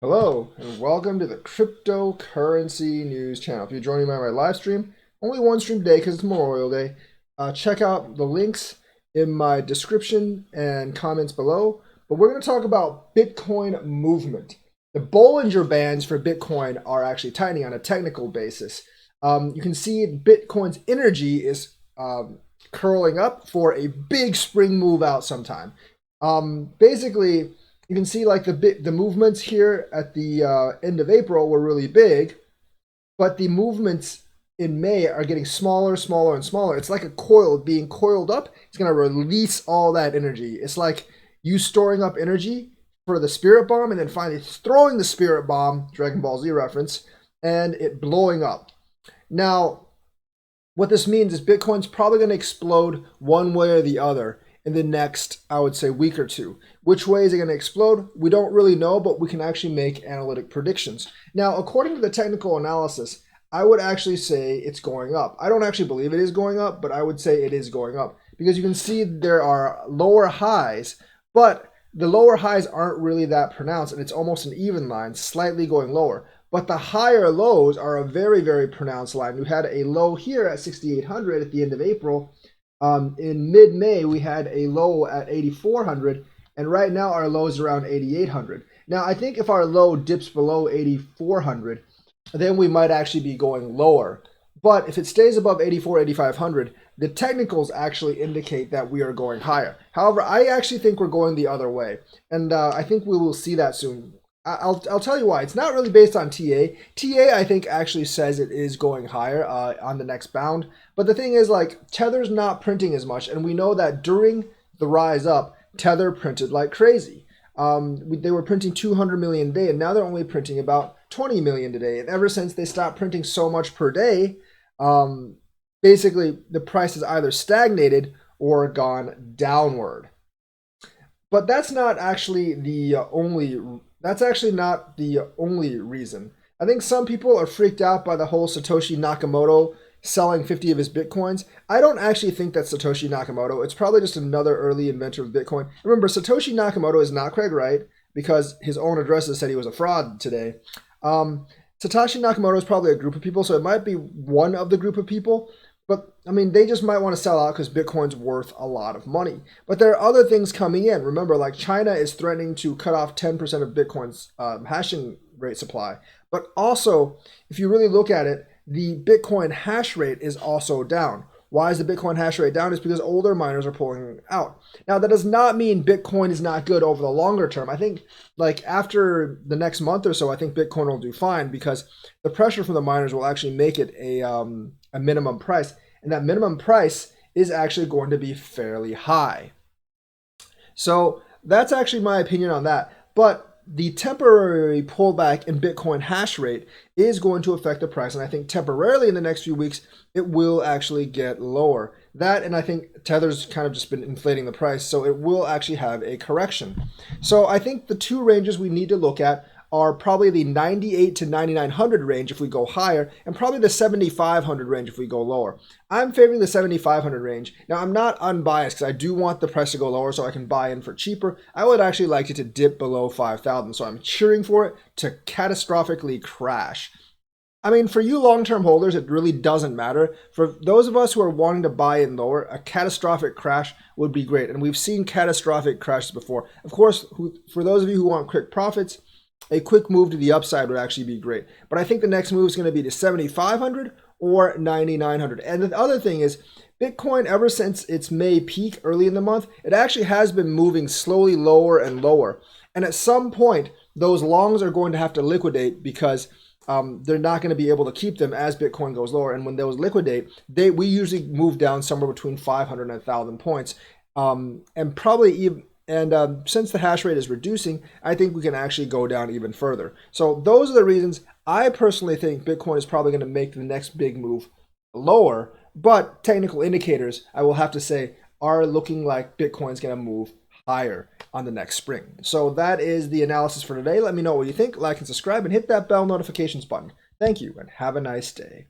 Hello, and welcome to the Cryptocurrency News channel. If you're joining me on my live stream, only one stream today because it's Memorial Day. Check out the links in my description and comments below. But we're going to talk about Bitcoin movement. The Bollinger Bands for Bitcoin are actually tightening on a technical basis. You can see Bitcoin's energy is curling up for a big spring move out sometime. Basically, you can see like the movements here at the end of April were really big, but the movements in May are getting smaller, smaller, and smaller. It's like a coil being coiled up. It's going to release all that energy. It's like you storing up energy for the spirit bomb and then finally throwing the spirit bomb, Dragon Ball Z reference, and it blowing up. Now, what this means is Bitcoin's probably going to explode one way or the other in the next, I would say, week or two. Which way is it going to explode? We don't really know, but we can actually make analytic predictions. Now, according to the technical analysis, I would actually say it's going up. I don't actually believe it is going up, but I would say it is going up because you can see there are lower highs, but the lower highs aren't really that pronounced, and it's almost an even line, slightly going lower. But the higher lows are a very, very pronounced line. We had a low here at 6,800 at the end of April. In mid-May, we had a low at 8,400, and right now our low is around 8,800. Now, I think if our low dips below 8,400, then we might actually be going lower. But if it stays above 84, 8,500, the technicals actually indicate that we are going higher. However, I actually think we're going the other way, and I think we will see that soon. I'll tell you why. It's not really based on TA. TA, I think, actually says it is going higher on the next bound. But the thing is, like, Tether's not printing as much, and we know that during the rise up, Tether printed like crazy. They were printing 200 million a day, and now they're only printing about 20 million a day. And ever since they stopped printing so much per day, basically the price has either stagnated or gone downward. But that's not actually the only. That's actually not the only reason. I think some people are freaked out by the whole Satoshi Nakamoto selling 50 of his Bitcoins. I don't actually think that's Satoshi Nakamoto. It's probably just another early inventor of Bitcoin. Remember, Satoshi Nakamoto is not Craig Wright because his own addresses said he was a fraud today. Satoshi Nakamoto is probably a group of people, so it might be one of the group of people. But I mean, they just might want to sell out because Bitcoin's worth a lot of money. But there are other things coming in. Remember, like China is threatening to cut off 10% of Bitcoin's hashing rate supply. But also, if you really look at it, the Bitcoin hash rate is also down. Why is the Bitcoin hash rate down? It's because older miners are pulling out. Now, that does not mean Bitcoin is not good over the longer term. I think, like, after the next month or so, I think Bitcoin will do fine because the pressure from the miners will actually make it a minimum price. And that minimum price is actually going to be fairly high. So that's actually my opinion on that. But the temporary pullback in Bitcoin hash rate is going to affect the price. And I think temporarily in the next few weeks, it will actually get lower. That, and I think Tether's kind of just been inflating the price, so it will actually have a correction. So I think the two ranges we need to look at are probably the 98 to 9900 range if we go higher, and probably the 7500 range if we go lower. I'm favoring the 7500 range. Now, I'm not unbiased because I do want the price to go lower so I can buy in for cheaper. I would actually like it to dip below 5,000, so I'm cheering for it to catastrophically crash. I mean, for you long-term holders, it really doesn't matter. For those of us who are wanting to buy in lower, a catastrophic crash would be great. And we've seen catastrophic crashes before. Of course, for those of you who want quick profits, a quick move to the upside would actually be great. But I think the next move is going to be to 7,500 or 9,900. And the other thing is, Bitcoin, ever since its May peak early in the month, it actually has been moving slowly lower and lower. And at some point, those longs are going to have to liquidate because they're not going to be able to keep them as Bitcoin goes lower. And when those liquidate, we usually move down somewhere between 500 and 1,000 points. And probably even, and since the hash rate is reducing, I think we can actually go down even further. So those are the reasons I personally think Bitcoin is probably going to make the next big move lower. But technical indicators, I will have to say, are looking like Bitcoin's going to move higher on the next spring. So that is the analysis for today. Let me know what you think. Like and subscribe and hit that bell notifications button. Thank you and have a nice day.